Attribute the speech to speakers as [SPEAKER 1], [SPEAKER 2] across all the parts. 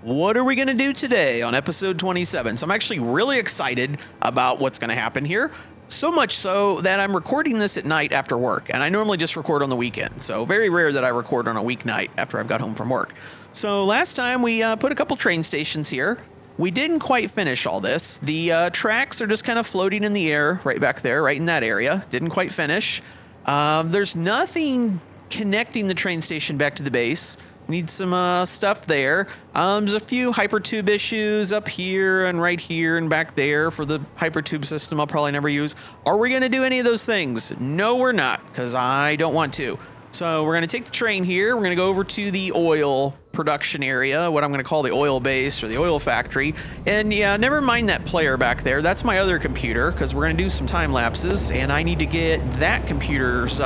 [SPEAKER 1] What are we going to do today on episode 27? So I'm actually really excited about what's going to happen here. So much so that I'm recording this at night after work, and I normally just record on the weekend. So very rare that I record on a weeknight after I've got home from work. So last time we put a couple train stations here. We didn't quite finish all this. The tracks are just kind of floating in the air right back there, right in that area. Didn't quite finish. There's nothing connecting the train station back to the base. Need some stuff there. There's a few hypertube issues up here and right here and back there for the hypertube system I'll probably never use. Are we going to do any of those things? No, we're not, because I don't want to. So we're going to take the train here. We're going to go over to the oil production area, what I'm going to call the oil base or the oil factory. And yeah, never mind that player back there. That's my other computer, because we're going to do some time lapses, and I need to get that computer's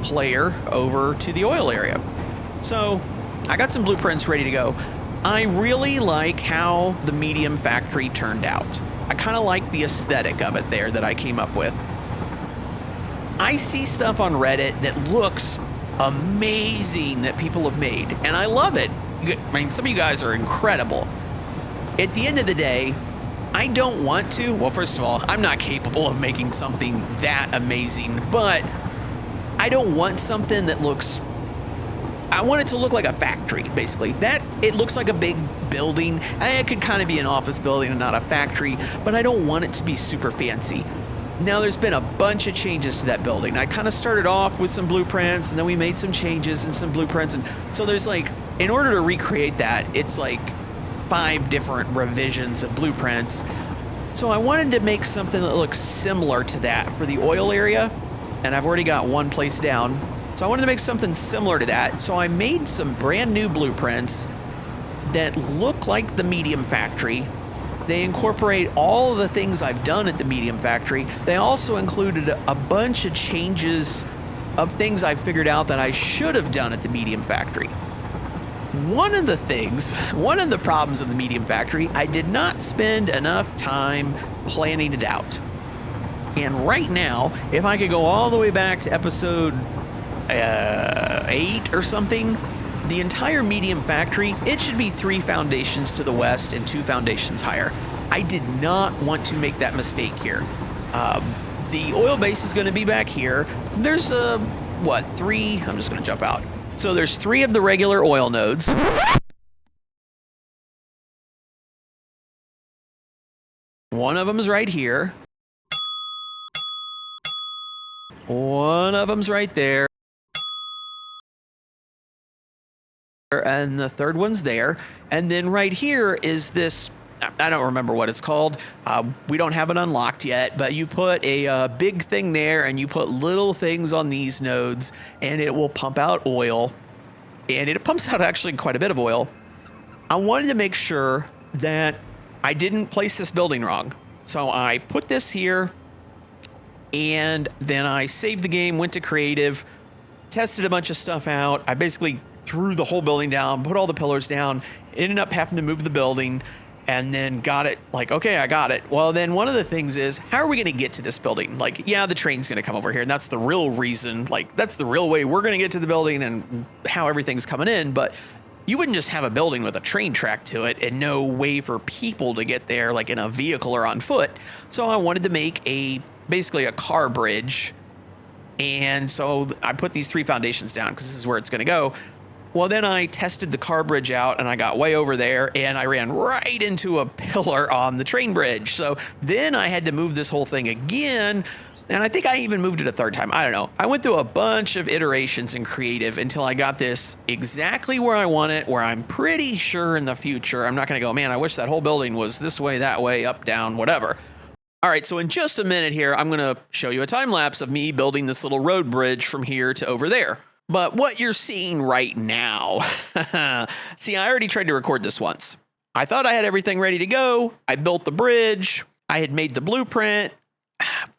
[SPEAKER 1] player over to the oil area. So I got some blueprints ready to go. I really like how the medium factory turned out. I kind of like the aesthetic of it there that I came up with. I see stuff on Reddit that looks amazing that people have made, and I love it. I mean, some of you guys are incredible. At the end of the day, I don't want to. Well, first of all, I'm not capable of making something that amazing, but I don't want something that looks... I want it to look like a factory, basically. That it looks like a big building. It could kind of be an office building and not a factory, but I don't want it to be super fancy. Now, there's been a bunch of changes to that building. I kind of started off with some blueprints, and then we made some changes and some blueprints. And so there's like, in order to recreate that, it's like 5 different revisions of blueprints. So I wanted to make something that looks similar to that for the oil area, and I've already got one place down. So I wanted to make something similar to that. So I made some brand new blueprints that look like the medium factory. They incorporate all the things I've done at the medium factory. They also included a bunch of changes of things I figured out that I should have done at the medium factory. One of the problems of the medium factory, I did not spend enough time planning it out. And right now, if I could go all the way back to episode 8 or something, the entire medium factory, it should be 3 foundations to the west and 2 foundations higher. I did not want to make that mistake here. The oil base is going to be back here. There's 3? I'm just going to jump out. So there's 3 of the regular oil nodes. One of them is right here. One of them's right there. And the third one's there. And then right here is this, I don't remember what it's called. We don't have it unlocked yet, but you put a big thing there and you put little things on these nodes and it will pump out oil. And it pumps out actually quite a bit of oil. I wanted to make sure that I didn't place this building wrong. So I put this here and then I saved the game, went to creative, tested a bunch of stuff out. I basically threw the whole building down, put all the pillars down, ended up having to move the building, and then got it, like, okay, I got it. Well, then one of the things is, how are we going to get to this building? Like, yeah, the train's going to come over here, and that's the real reason, like, that's the real way we're going to get to the building and how everything's coming in, but you wouldn't just have a building with a train track to it and no way for people to get there, like in a vehicle or on foot. So I wanted to make basically a car bridge, and so I put these 3 foundations down because this is where it's going to go. Well, then I tested the car bridge out and I got way over there and I ran right into a pillar on the train bridge. So then I had to move this whole thing again. And I think I even moved it a 3rd time. I don't know. I went through a bunch of iterations in creative until I got this exactly where I want it, where I'm pretty sure in the future, I'm not going to go, man, I wish that whole building was this way, that way, up, down, whatever. All right, so in just a minute here, I'm going to show you a time lapse of me building this little road bridge from here to over there. But what you're seeing right now, see, I already tried to record this once. I thought I had everything ready to go. I built the bridge. I had made the blueprint.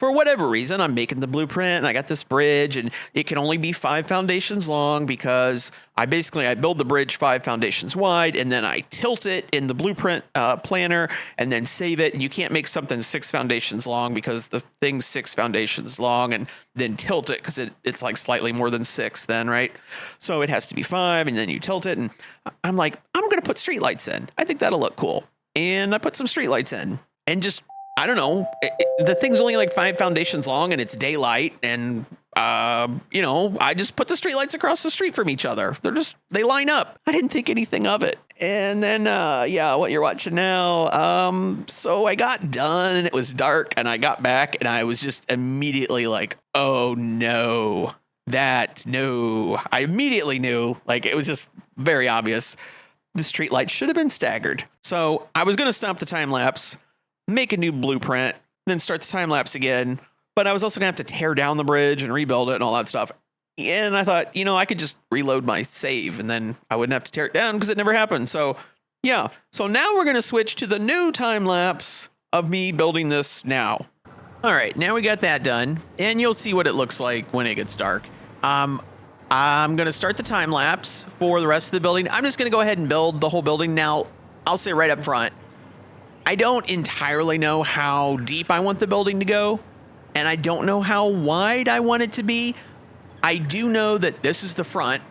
[SPEAKER 1] for whatever reason, I'm making the blueprint and I got this bridge and it can only be 5 foundations long because I build the bridge 5 foundations wide and then I tilt it in the blueprint planner and then save it. And you can't make something 6 foundations long because the thing's 6 foundations long and then tilt it because it's like slightly more than 6 then, right? So it has to be 5 and then you tilt it. And I'm like, I'm going to put streetlights in. I think that'll look cool. And I put some streetlights in and just, I don't know, the thing's only like 5 foundations long and it's daylight and, I just put the streetlights across the street from each other. They line up. I didn't think anything of it. And then, what you're watching now. So I got done and it was dark and I got back and I was just immediately like, oh no, I immediately knew, like, it was just very obvious. The streetlights should have been staggered. So I was going to stop the time lapse, make a new blueprint, then start the time lapse again. But I was also going to have to tear down the bridge and rebuild it and all that stuff. And I thought, I could just reload my save and then I wouldn't have to tear it down because it never happened. So yeah. So now we're going to switch to the new time lapse of me building this now. All right. Now we got that done and you'll see what it looks like when it gets dark. I'm going to start the time lapse for the rest of the building. I'm just going to go ahead and build the whole building. Now, I'll say right up front, I don't entirely know how deep I want the building to go. And I don't know how wide I want it to be. I do know that this is the front.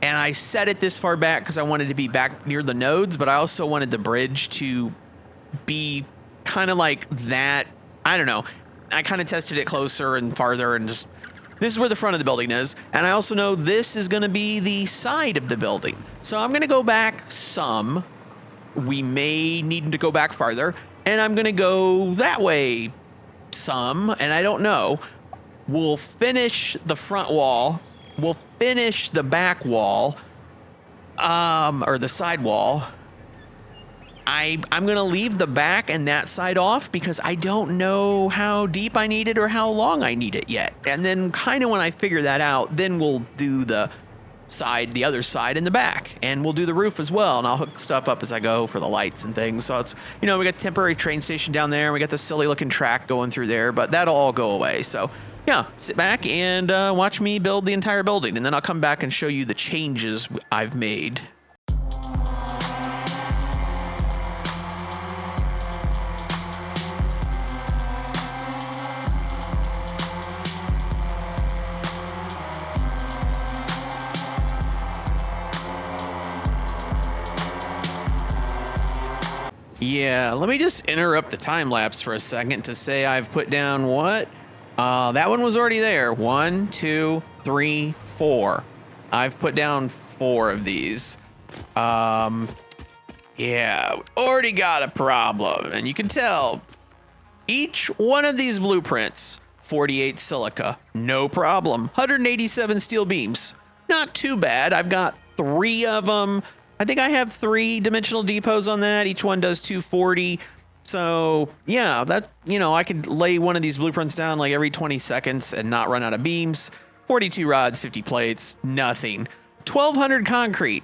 [SPEAKER 1] And I set it this far back because I wanted to be back near the nodes. But I also wanted the bridge to be kind of like that. I don't know. I kind of tested it closer and farther and just... This is where the front of the building is. And I also know this is going to be the side of the building. So I'm going to go back some. We may need to go back farther. And I'm going to go that way some. And I don't know. We'll finish the front wall. We'll finish the back wall. Or the side wall. I'm going to leave the back and that side off because I don't know how deep I need it or how long I need it yet. And then kind of when I figure that out, then we'll do the other side in the back. And we'll do the roof as well. And I'll hook stuff up as I go for the lights and things. So it's, we got the temporary train station down there. We got the silly looking track going through there, but that'll all go away. So yeah, sit back and watch me build the entire building. And then I'll come back and show you the changes I've made. Yeah, let me just interrupt the time lapse for a second to say I've put down what? That one was already there. 1, 2, 3, 4. I've put down 4 of these. Yeah, already got a problem. And you can tell each one of these blueprints, 48 silica, no problem. 187 steel beams, not too bad. I've got 3 of them. I think I have 3 dimensional depots on that. Each one does 240. So yeah, that, I could lay one of these blueprints down like every 20 seconds and not run out of beams. 42 rods, 50 plates, nothing. 1200 concrete.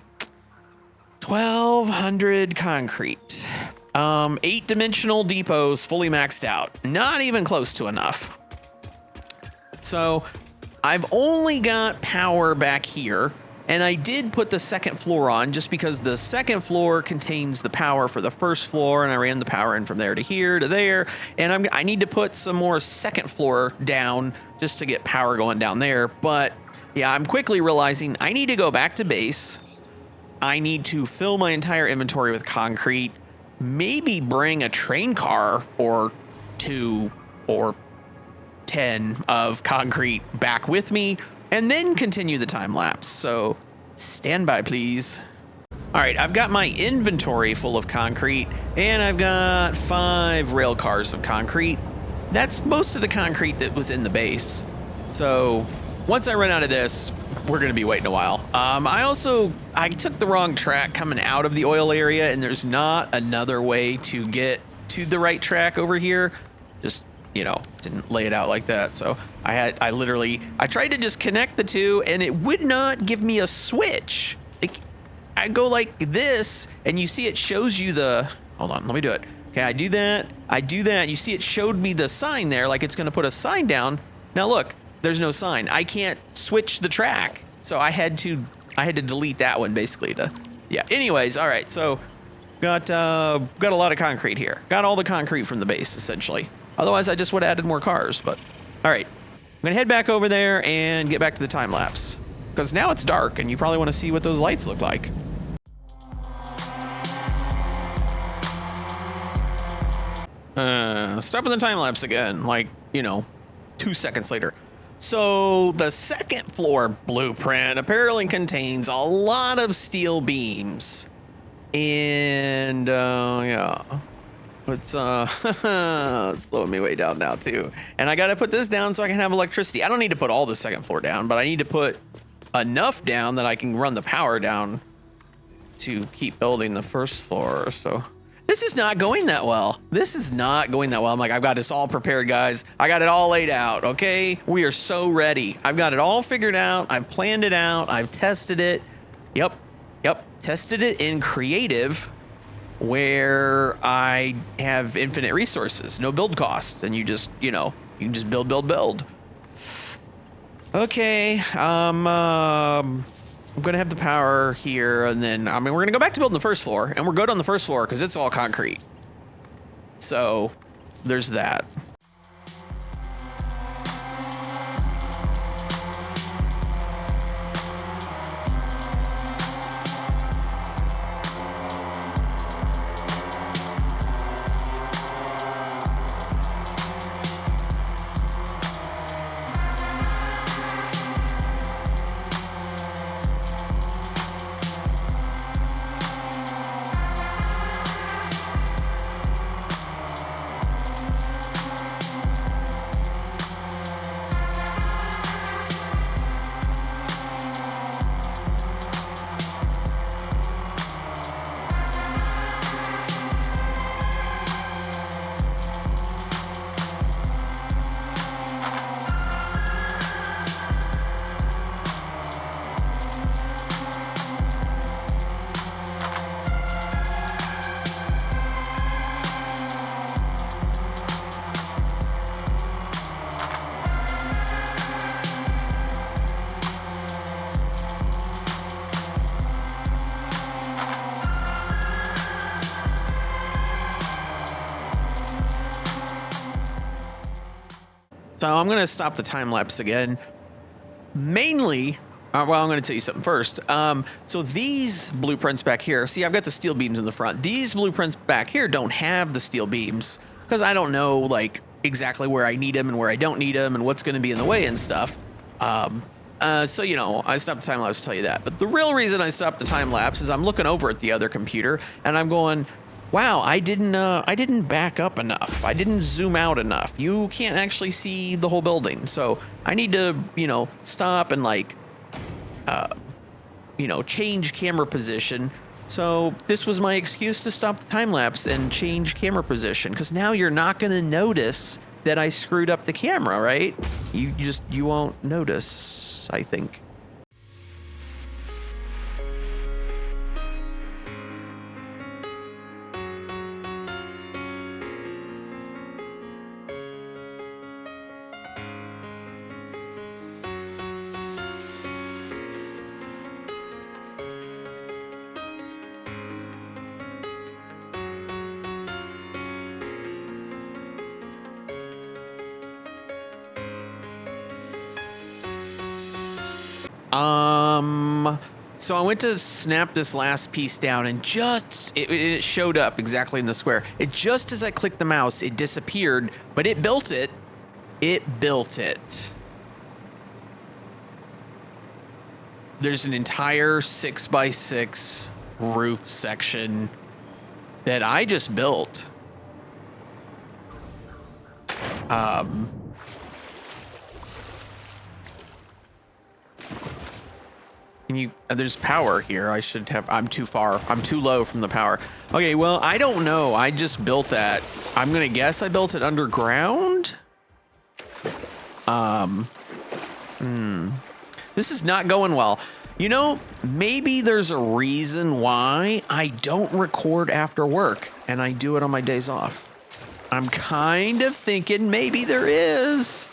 [SPEAKER 1] 1200 concrete. 8 dimensional depots fully maxed out. Not even close to enough. So I've only got power back here. And I did put the second floor on just because the second floor contains the power for the first floor, and I ran the power in from there to here to there. And I need to put some more second floor down just to get power going down there. But yeah, I'm quickly realizing I need to go back to base. I need to fill my entire inventory with concrete, maybe bring a train car or 2 or 10 of concrete back with me, and then continue the time lapse. So stand by, please. All right, I've got my inventory full of concrete, and I've got 5 rail cars of concrete. That's most of the concrete that was in the base. So once I run out of this, we're going to be waiting a while. I took the wrong track coming out of the oil area, and there's not another way to get to the right track over here. Just, didn't lay it out like that. So I tried to just connect the 2 and it would not give me a switch. I go like this and you see it shows you hold on, let me do it. Okay, I do that. You see it showed me the sign there, like it's going to put a sign down. Now look, there's no sign. I can't switch the track. So I had to delete that one basically to, yeah. Anyways, all right. So got a lot of concrete here. Got all the concrete from the base essentially. Otherwise I just would have added more cars, but all right. I'm going to head back over there and get back to the time lapse because now it's dark and you probably want to see what those lights look like. Stopping the time lapse again, like, you know, 2 seconds later. So the second floor blueprint apparently contains a lot of steel beams. And yeah, it's slowing me way down now too. And I got to put this down so I can have electricity. I don't need to put all the second floor down, but I need to put enough down that I can run the power down to keep building the first floor. So this is not going that well. This is not going that well. I'm like, I've got this all prepared, guys. I got it all laid out, okay? We are so ready. I've got it all figured out. I've planned it out. I've tested it. Yep. Tested it in creative where I have infinite resources, no build cost. And you just, you know, you can just build. Okay. I'm going to have the power here, and then, I mean, we're going to go back to building the first floor, and we're good on the first floor because it's all concrete. So, there's that. So I'm going to stop the time lapse again. Mainly, well, I'm going to tell you something first. So these blueprints back here, see, I've got the steel beams in the front. These blueprints back here don't have the steel beams because I don't know like exactly where I need them and where I don't need them and what's going to be in the way and stuff. So, you know, I stopped the time lapse to tell you that. But the real reason I stopped the time lapse is I'm looking over at the other computer and I'm going, wow, I didn't back up enough. I didn't zoom out enough. You can't actually see the whole building. So I need to, you know, stop and like, you know, change camera position. So this was my excuse to stop the time lapse and change camera position. Cause now you're not going to notice that I screwed up the camera, right? You won't notice, I think. So I went to snap this last piece down and just, it showed up exactly in the square. It just as I clicked the mouse, it disappeared, but it built it. It built it. There's an entire 6x6 roof section that I just built. There's power here. I should have, I'm too far. I'm too low from the power. Okay, well, I don't know. I just built that. I'm going to guess I built it underground. This is not going well. Maybe there's a reason why I don't record after work and I do it on my days off. I'm kind of thinking maybe there is.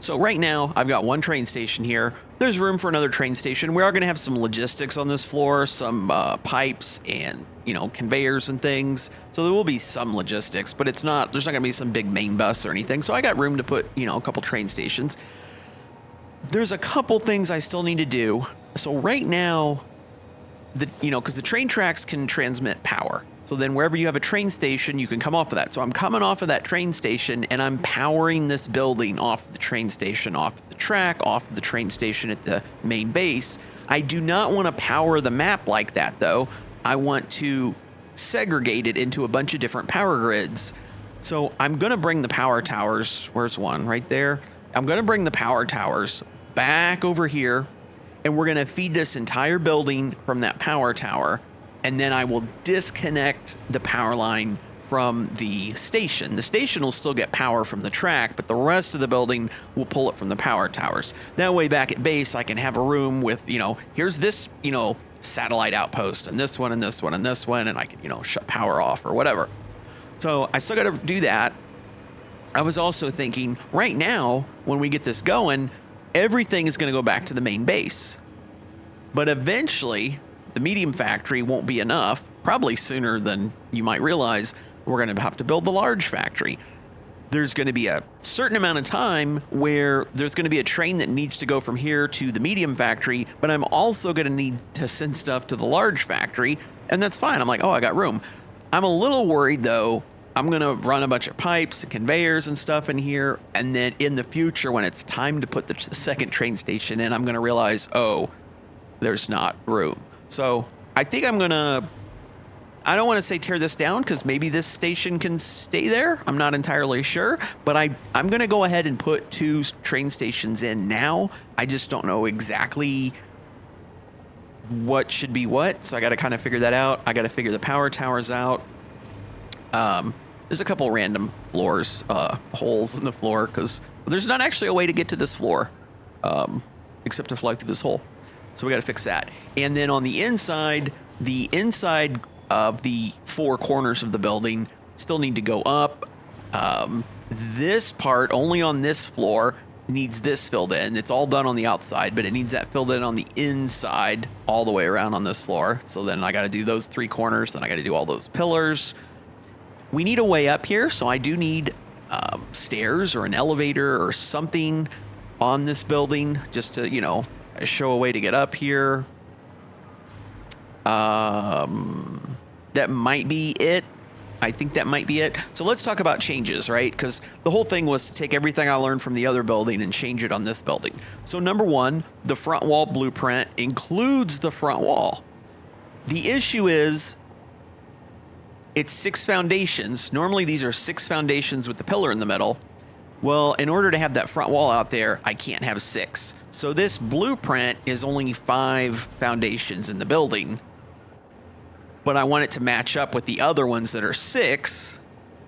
[SPEAKER 1] So right now, I've got one train station here. There's room for another train station. We are going to have some logistics on this floor, some pipes and, conveyors and things. So there will be some logistics, but there's not going to be some big main bus or anything. So I got room to put, a couple train stations. There's a couple things I still need to do. So right now, because the train tracks can transmit power. So then wherever you have a train station, you can come off of that. So I'm coming off of that train station and I'm powering this building off the train station, off the track, off of the train station at the main base. I do not want to power the map like that though. I want to segregate it into a bunch of different power grids. So I'm going to bring the power towers. Where's one? Right there. I'm going to bring the power towers back over here and we're going to feed this entire building from that power tower. And then I will disconnect the power line from the station. The station will still get power from the track, but the rest of the building will pull it from the power towers. That way back at base, I can have a room with, here's this, satellite outpost and this one and this one and this one, and I can, shut power off or whatever. So I still got to do that. I was also thinking right now, when we get this going, everything is going to go back to the main base. But eventually, the medium factory won't be enough. Probably sooner than you might realize, we're going to have to build the large factory. There's going to be a certain amount of time where there's going to be a train that needs to go from here to the medium factory, but I'm also going to need to send stuff to the large factory, and that's fine. I'm like, oh, I got room. I'm a little worried, though. I'm going to run a bunch of pipes and conveyors and stuff in here, and then in the future, when it's time to put the second train station in, I'm going to realize, oh, there's not room. So I think I don't want to say tear this down because maybe this station can stay there. I'm not entirely sure, but I'm going to go ahead and put 2 train stations in now. I just don't know exactly what should be what. So I got to kind of figure that out. I got to figure the power towers out. There's a couple random floors, holes in the floor because there's not actually a way to get to this floor except to fly through this hole. So we got to fix that. And then on the inside of the 4 corners of the building still need to go up. This part, only on this floor, needs this filled in. It's all done on the outside, but it needs that filled in on the inside all the way around on this floor. So then I got to do those 3 corners. Then I got to do all those pillars. We need a way up here. So I do need stairs or an elevator or something on this building just to, show a way to get up here. That might be it. I think that might be it. So let's talk about changes, right? Because the whole thing was to take everything I learned from the other building and change it on this building. So number 1, the front wall blueprint includes the front wall. The issue is it's 6 foundations. Normally these are 6 foundations with the pillar in the middle. Well, in order to have that front wall out there, I can't have 6. So this blueprint is only 5 foundations in the building, but I want it to match up with the other ones that are 6.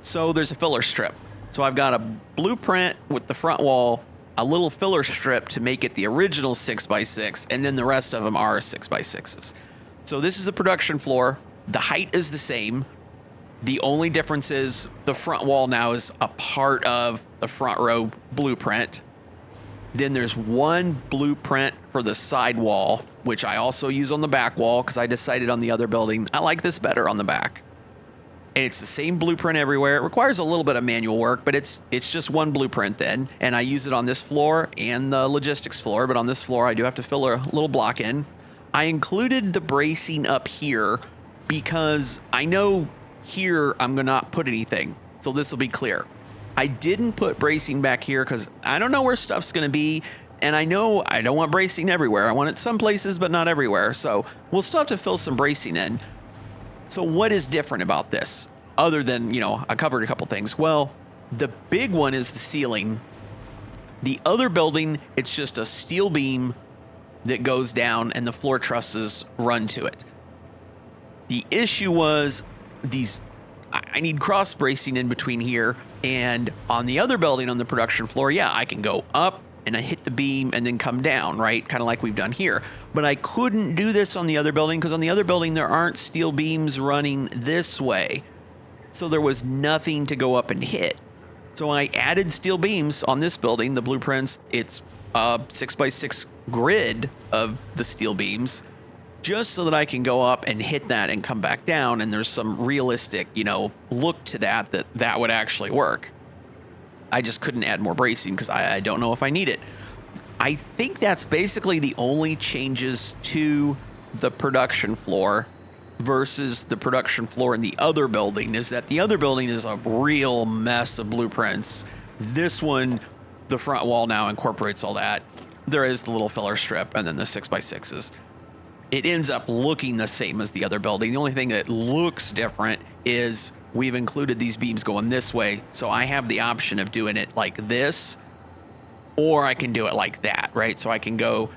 [SPEAKER 1] So there's a filler strip. So I've got a blueprint with the front wall, a little filler strip to make it the original 6x6, and then the rest of them are 6x6s. So this is a production floor. The height is the same. The only difference is the front wall now is a part of the front row blueprint. Then there's one blueprint for the side wall, which I also use on the back wall because I decided on the other building, I like this better on the back. And it's the same blueprint everywhere. It requires a little bit of manual work, but it's just one blueprint then. And I use it on this floor and the logistics floor, but on this floor I do have to fill a little block in. I included the bracing up here because I know here I'm going to not put anything. So this will be clear. I didn't put bracing back here because I don't know where stuff's going to be. And I know I don't want bracing everywhere. I want it some places, but not everywhere. So we'll still have to fill some bracing in. So what is different about this other than, I covered a couple things. Well, the big one is the ceiling. The other building, it's just a steel beam that goes down and the floor trusses run to it. The issue was I need cross bracing in between here. And on the other building on the production floor, yeah, I can go up and I hit the beam and then come down, right? Kind of like we've done here. But I couldn't do this on the other building because on the other building, there aren't steel beams running this way. So there was nothing to go up and hit. So I added steel beams on this building. The blueprints, it's a 6x6 grid of the steel beams, just so that I can go up and hit that and come back down. And there's some realistic, look to that would actually work. I just couldn't add more bracing because I don't know if I need it. I think that's basically the only changes to the production floor versus the production floor in the other building, is that the other building is a real mess of blueprints. This one, the front wall now incorporates all that. There is the little filler strip and then the 6x6s. It ends up looking the same as the other building. The only thing that looks different is we've included these beams going this way. So I have the option of doing it like this, or I can do it like that, right? So I can go,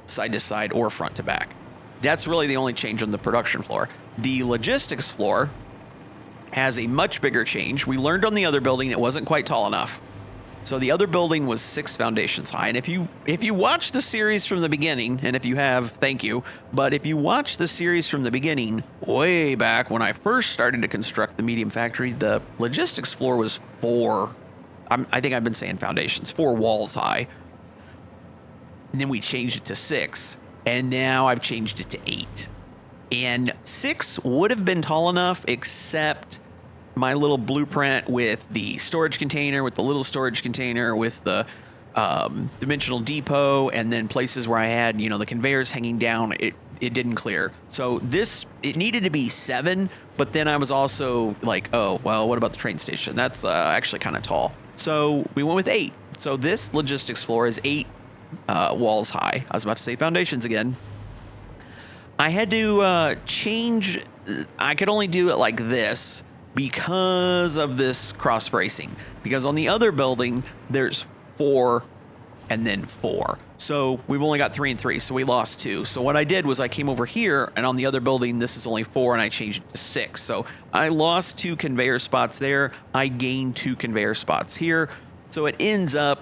[SPEAKER 1] side to side or front to back. That's really the only change on the production floor. The logistics floor has a much bigger change. We learned on the other building it wasn't quite tall enough. So the other building was 6 foundations high. And if you watch the series from the beginning, and if you have, thank you, but if you watch the series from the beginning, way back when I first started to construct the medium factory, the logistics floor was 4. I think I've been saying foundations, 4 walls high. And then we changed it to 6. And now I've changed it to 8. And 6 would have been tall enough, except my little blueprint with the storage container, with the little storage container, with the dimensional depot, and then places where I had, the conveyors hanging down, it didn't clear. So it needed to be 7, but then I was also like, oh, well, what about the train station? That's actually kind of tall. So we went with 8. So this logistics floor is 8 walls high. I was about to say foundations again. I had to change. I could only do it like this because of this cross bracing. Because on the other building, there's 4 and then 4. So we've only got 3 and 3. So we lost 2. So what I did was I came over here, and on the other building, this is only 4, and I changed it to 6. So I lost 2 conveyor spots there. I gained 2 conveyor spots here. So it ends up,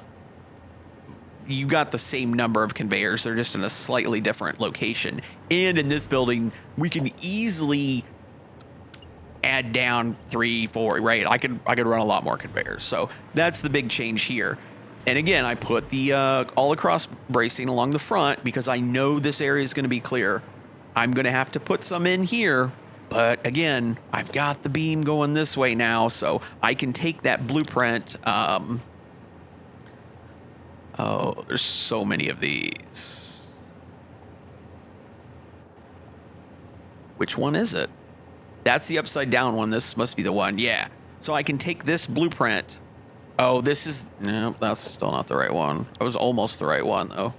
[SPEAKER 1] you got the same number of conveyors. They're just in a slightly different location. And in this building, we can easily add down 3, 4, right? I could run a lot more conveyors. So that's the big change here. And again, I put the all across bracing along the front because I know this area is going to be clear. I'm going to have to put some in here. But again, I've got the beam going this way now, so I can take that blueprint. Oh, there's so many of these. Which one is it? That's the upside down one. This must be the one. Yeah. So I can take this blueprint. Oh, no, that's still not the right one. It was almost the right one, though.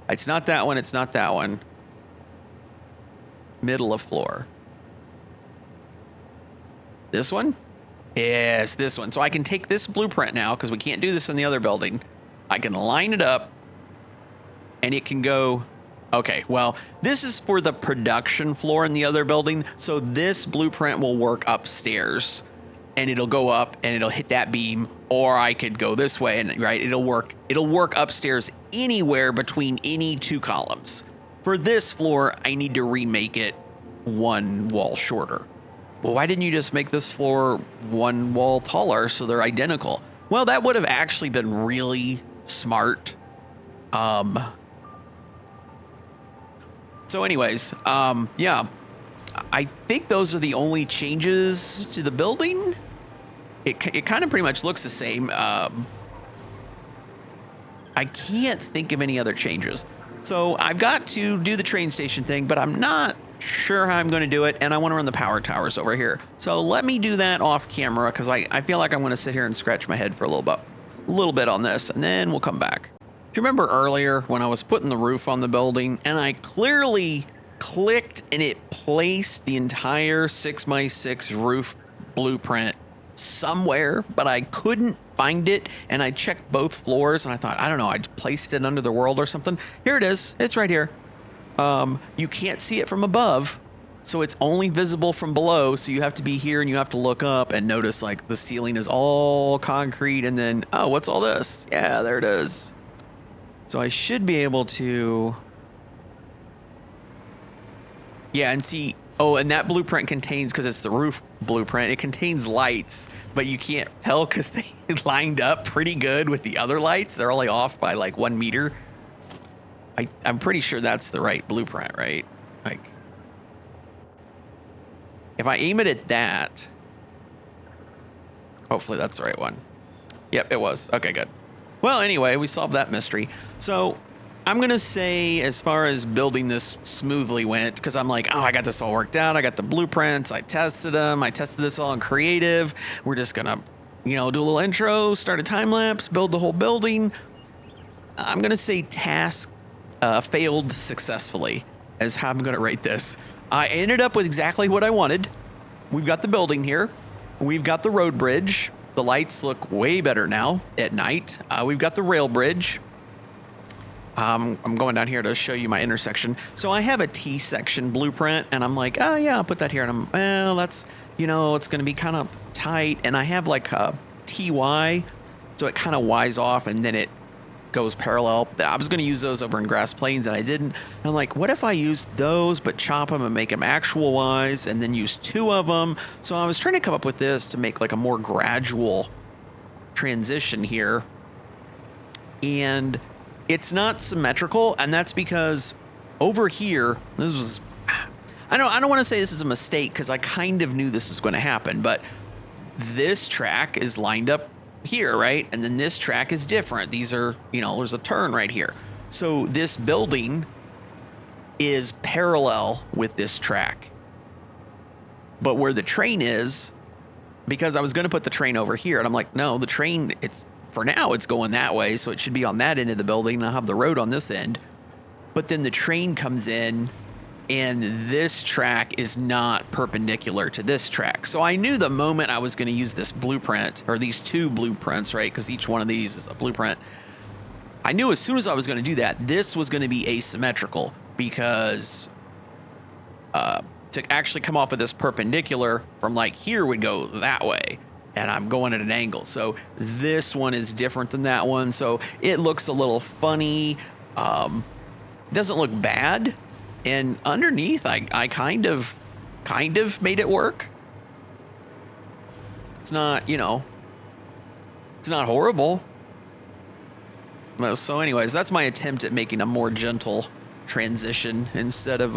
[SPEAKER 1] It's not that one. It's not that one. Middle of floor. This one? Yes, this one. So I can take this blueprint now, because we can't do this in the other building. I can line it up, and it can go. Okay, well, this is for the production floor in the other building. So this blueprint will work upstairs, and it'll go up and it'll hit that beam, or I could go this way and right, it'll work upstairs anywhere between any 2 columns. For this floor, I need to remake it 1 wall shorter. Well, why didn't you just make this floor 1 wall taller so they're identical? Well, that would have actually been really smart. So anyways, yeah, I think those are the only changes to the building. It kind of pretty much looks the same. I can't think of any other changes. So I've got to do the train station thing, but I'm not sure how I'm going to do it. And I want to run the power towers over here. So let me do that off camera, because I feel like I'm going to sit here and scratch my head for a little bit on this, and then we'll come back. Do you remember earlier when I was putting the roof on the building and I clearly clicked and it placed the entire 6x6 roof blueprint somewhere, but I couldn't find it, and I checked both floors and I thought, I don't know, I placed it under the world or something. Here it is. It's right here. You can't see it from above, so it's only visible from below. So you have to be here and you have to look up and notice like the ceiling is all concrete, and then, oh, what's all this? Yeah, there it is. So I should be able to, yeah, and see, Oh, and that blueprint contains, because it's the roof blueprint, it contains lights, but you can't tell because they lined up pretty good with the other lights. They're only off by like 1 meter. I'm pretty sure that's the right blueprint, right? Like, if I aim it at that, hopefully that's the right one. Yep, it was. Okay, good. Well, anyway, we solved that mystery. So I'm going to say, as far as building this smoothly went, because I'm like, oh, I got this all worked out. I got the blueprints. I tested them. I tested this all in creative. We're just going to, do a little intro, start a time lapse, build the whole building. I'm going to say task failed successfully as how I'm going to rate this. I ended up with exactly what I wanted. We've got the building here. We've got the road bridge. The lights look way better now at night. We've got the rail bridge. I'm going down here to show you my intersection. So I have a T-section blueprint, and I'm like, oh yeah, I'll put that here. And that's, it's going to be kind of tight. And I have like a TY, so it kind of Ys off, and then it goes parallel. I was going to use those over in Grass Plains, and I didn't. And I'm like, what if I use those, but chop them and make them actual Ys, and then use 2 of them? So I was trying to come up with this to make like a more gradual transition here. And it's not symmetrical, and that's because over here, this was, I don't want to say this is a mistake because I kind of knew this was going to happen, but this track is lined up here, right? And then this track is different. These are, there's a turn right here. So this building is parallel with this track. But where the train is, because I was going to put the train over here, and I'm like, no, the train, for now, it's going that way, so it should be on that end of the building, and I'll have the road on this end. But then the train comes in, and this track is not perpendicular to this track. So I knew the moment I was going to use this blueprint, or these 2 blueprints, right, because each one of these is a blueprint, I knew as soon as I was going to do that, this was going to be asymmetrical, because to actually come off of this perpendicular from like here would go that way. And I'm going at an angle. So this one is different than that one. So it looks a little funny. Doesn't look bad. And underneath, I kind of made it work. It's not, it's not horrible. So anyways, that's my attempt at making a more gentle transition instead of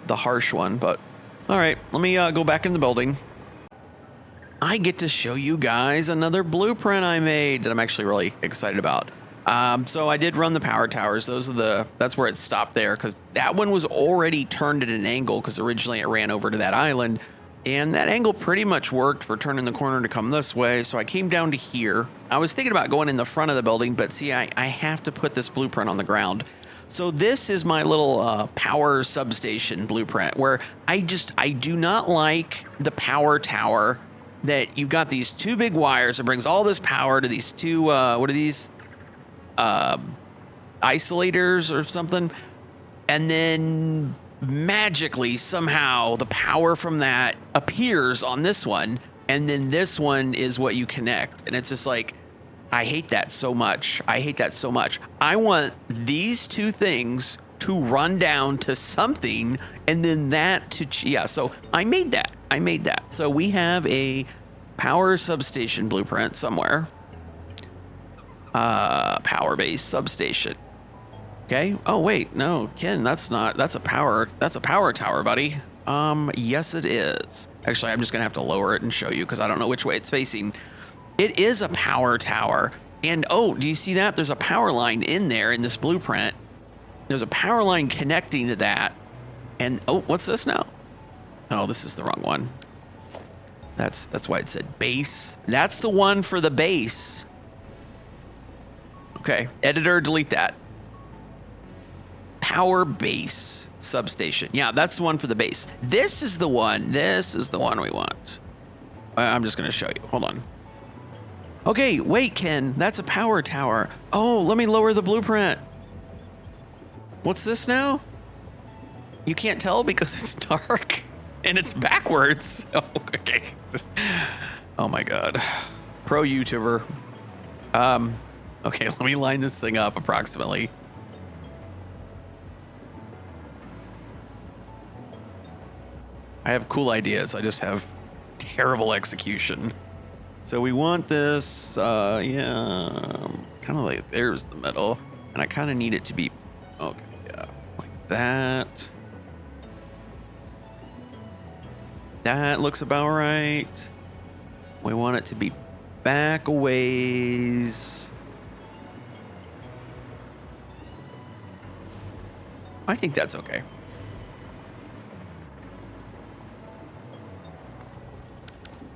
[SPEAKER 1] the harsh one. But all right, let me go back in the building. I get to show you guys another blueprint I made that I'm actually really excited about. So I did run the power towers. That's where it stopped there, because that one was already turned at an angle, because originally it ran over to that island, and that angle pretty much worked for turning the corner to come this way. So I came down to here. I was thinking about going in the front of the building, but see, I have to put this blueprint on the ground. So this is my little power substation blueprint, where I do not like the power tower that you've got these 2 big wires that brings all this power to these 2, what are these? Isolators or something. And then magically, somehow, the power from that appears on this one. And then this one is what you connect. And it's just like, I hate that so much. I want these 2 things to run down to something, and then that to, so I made that. So we have a power substation blueprint somewhere. Power base substation. Okay. Oh wait, no, Ken, that's a power tower, buddy. Yes it is. Actually, I'm just gonna have to lower it and show you, because I don't know which way it's facing. It is a power tower. And oh, do you see that? There's a power line in there in this blueprint. There's a power line connecting to that. And oh, what's this now? Oh, this is the wrong one. That's why it said base. That's the one for the base. Okay, editor, delete that. Power base substation. Yeah, that's the one for the base. This is the one we want. I'm just gonna show you. Hold on. Okay, wait, Ken, that's a power tower. Oh, let me lower the blueprint. What's this now? You can't tell because it's dark and it's backwards. Oh, okay. Oh my God. Pro YouTuber. Okay, let me line this thing up approximately. I have cool ideas. I just have terrible execution. So we want this, yeah, kind of like there's the middle. And I kind of need it to be, okay, yeah, like that. That looks about right. We want it to be back a ways. I think that's okay.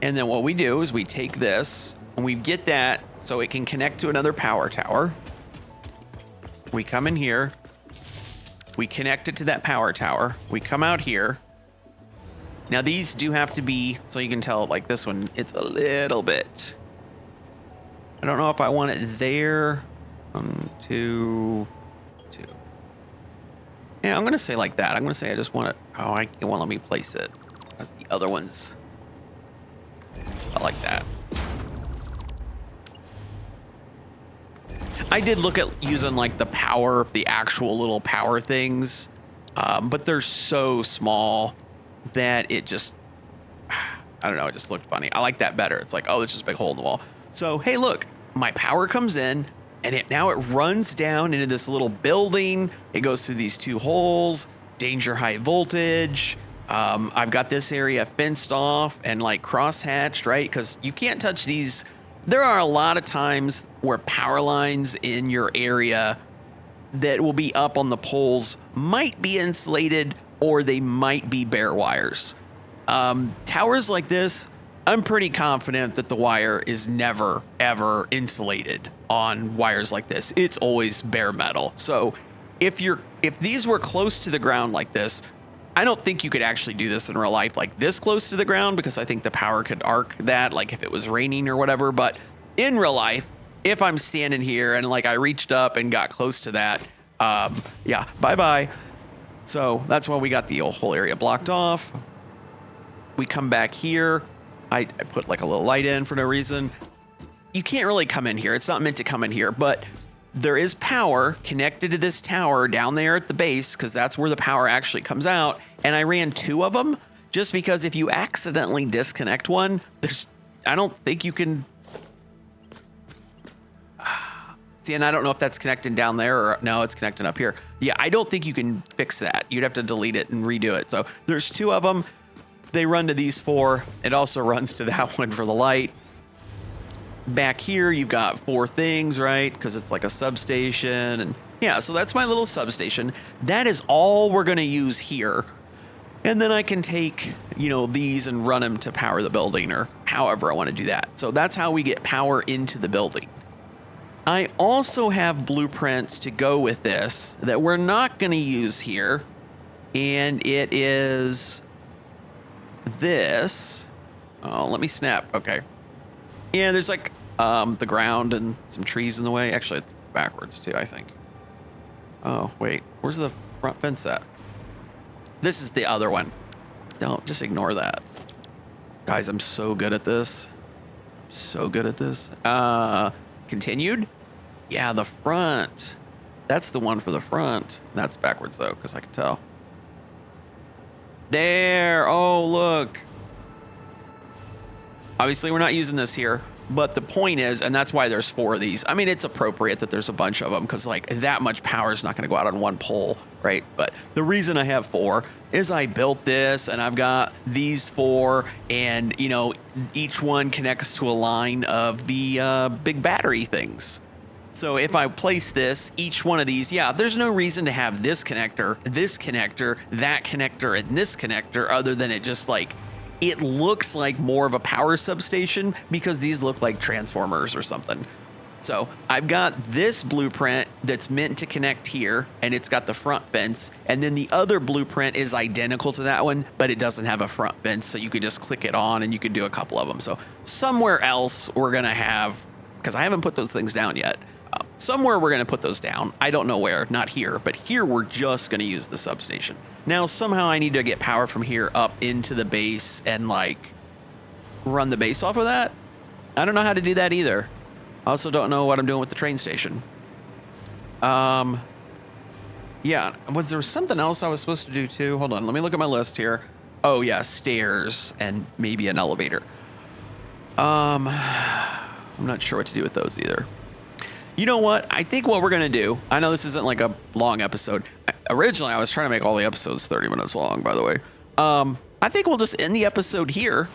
[SPEAKER 1] And then what we do is we take this and we get that so it can connect to another power tower. We come in here. We connect it to that power tower. We come out here. Now these do have to be, so you can tell like this one, it's a little bit. I don't know if I want it there. 1, 2, 2. Yeah, I'm going to say like that. I'm going to say I just want it. Oh, it won't let me place it. That's the other ones. I like that. I did look at using like the actual little power things, but they're so small that it just, I don't know, it just looked funny. I like that better. It's like, oh, it's just a big hole in the wall. So, hey, look, my power comes in and now it runs down into this little building. It goes through these 2 holes, danger high voltage. I've got this area fenced off and like cross-hatched, right? Because you can't touch these. There are a lot of times where power lines in your area that will be up on the poles might be insulated or they might be bare wires. Towers like this, I'm pretty confident that the wire is never, ever insulated on wires like this. It's always bare metal. So if these were close to the ground like this, I don't think you could actually do this in real life like this close to the ground, because I think the power could arc that, like if it was raining or whatever. But in real life, if I'm standing here and like I reached up and got close to that, yeah, bye-bye. So that's why we got the whole area blocked off. We come back here. I put like a little light in for no reason. You can't really come in here. It's not meant to come in here, but there is power connected to this tower down there at the base, because that's where the power actually comes out. And I ran 2 of them just because if you accidentally disconnect one, I don't think you can. See, and I don't know if that's connected down there or no, it's connected up here. Yeah, I don't think you can fix that. You'd have to delete it and redo it. So there's 2 of them. They run to these 4. It also runs to that one for the light. Back here, you've got 4 things, right? Because it's like a substation. And yeah, so that's my little substation. That is all we're going to use here. And then I can take, these and run them to power the building or however I want to do that. So that's how we get power into the building. I also have blueprints to go with this that we're not going to use here. And it is this. Oh, let me snap. Okay. Yeah, there's like the ground and some trees in the way. Actually, it's backwards too, I think. Oh, wait. Where's the front fence at? This is the other one. Don't just ignore that. Guys, I'm so good at this. So good at this. Continued? Yeah, the front. That's the one for the front. That's backwards though, because I can tell. There. Oh, look. Obviously, we're not using this here, but the point is, and that's why there's 4 of these. I mean, it's appropriate that there's a bunch of them because like that much power is not going to go out on one pole, right? But the reason I have 4 is I built this and I've got these 4 and, each one connects to a line of the big battery things. So if I place this, each one of these, yeah, there's no reason to have this connector, that connector, and this connector other than it just like, it looks like more of a power substation because these look like transformers or something. So I've got this blueprint that's meant to connect here and it's got the front fence. And then the other blueprint is identical to that one, but it doesn't have a front fence. So you could just click it on and you could do a couple of them. So somewhere else we're going to have, because I haven't put those things down yet. Somewhere we're going to put those down. I don't know where, not here, but here we're just going to use the substation. Now, somehow I need to get power from here up into the base and like run the base off of that. I don't know how to do that either. I also don't know what I'm doing with the train station. Yeah, was there something else I was supposed to do too? Hold on, let me look at my list here. Oh yeah, stairs and maybe an elevator. I'm not sure what to do with those either. You know what? I think what we're going to do, I know this isn't like a long episode. Originally, I was trying to make all the episodes 30 minutes long, by the way. I think we'll just end the episode here.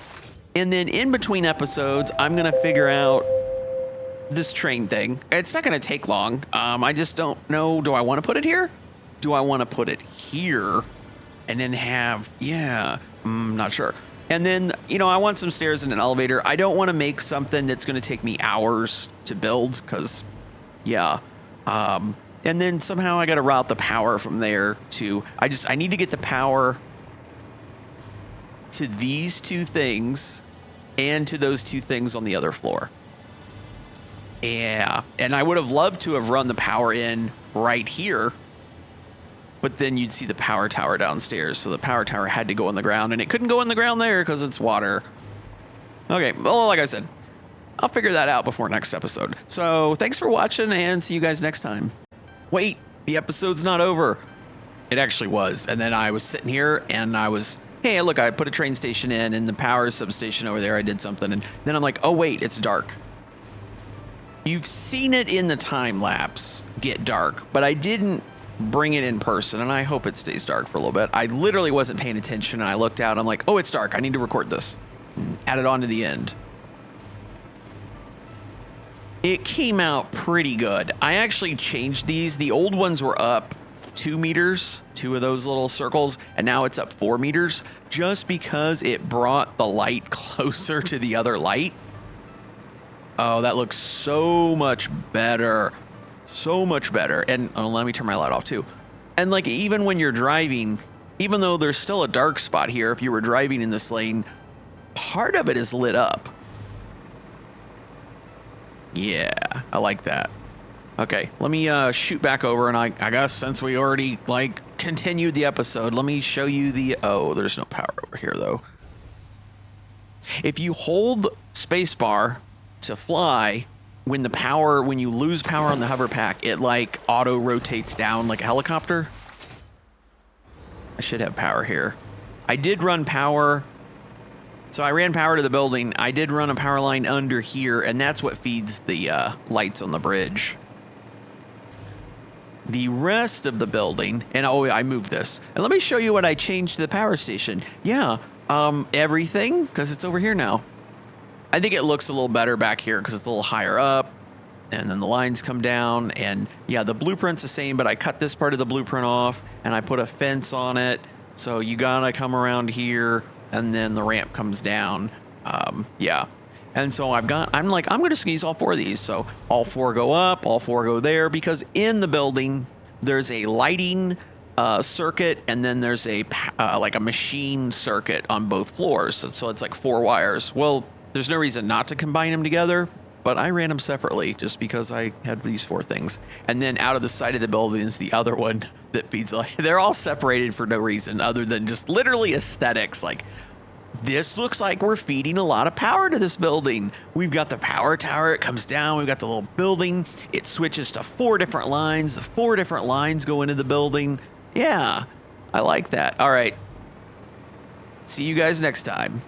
[SPEAKER 1] And then in between episodes, I'm going to figure out this train thing. It's not going to take long. I just don't know. Do I want to put it here? Do I want to put it here? And then have, yeah, I'm not sure. And then, you know, I want some stairs and an elevator. I don't want to make something that's going to take me hours to build because, yeah. And then somehow I got to route the power from there to, I need to get the power to these two things and to those two things on the other floor. Yeah. And I would have loved to have run the power in right here. But then you'd see the power tower downstairs. So the power tower had to go on the ground, and it couldn't go on the ground there because it's water. Okay, well, like I said, I'll figure that out before next episode. So thanks for watching, and see you guys next time. Wait, the episode's not over. It actually was. And then I was sitting here, and I was, hey, look, I put a train station in, and the power substation over there, I did something. And then I'm like, oh, wait, it's dark. You've seen it in the time lapse get dark, but I didn't bring it in person, and I hope it stays dark for a little bit. I literally wasn't paying attention, and I looked out. I'm like, oh, it's dark. I need to record this. And add it on to the end. It came out pretty good. I actually changed these. The old ones were up 2 meters, 2 of those little circles, and now it's up 4 meters just because it brought the light closer to the other light. Oh, that looks so much better. So much better. And let me turn my light off too. And like, even when you're driving, even though there's still a dark spot here, if you were driving in this lane, part of it is lit up. Yeah, I like that. Okay, let me shoot back over, and I guess since we already like continued the episode, let me show you the, oh, there's no power over here though. If you hold spacebar to fly, when you lose power on the hover pack, it like auto rotates down like a helicopter. I should have power here. I did run power. So I ran power to the building. I did run a power line under here, and that's what feeds the lights on the bridge. The rest of the building, and oh, I moved this. And let me show you what I changed to the power station. Yeah, everything, because it's over here now. I think it looks a little better back here because it's a little higher up, and then the lines come down, and yeah, the blueprint's the same, but I cut this part of the blueprint off, and I put a fence on it, so you gotta come around here, and then the ramp comes down. Yeah, and so I'm gonna squeeze all 4 of these, so all 4 go up, all 4 go there, because in the building there's a lighting circuit, and then there's a like a machine circuit on both floors, so it's like 4 wires. Well, there's no reason not to combine them together, but I ran them separately just because I had these 4 things. And then out of the side of the building is the other one that feeds light. They're all separated for no reason other than just literally aesthetics. Like, this looks like we're feeding a lot of power to this building. We've got the power tower, it comes down, we've got the little building, it switches to 4 different lines, the 4 different lines go into the building. Yeah, I like that. All right, see you guys next time.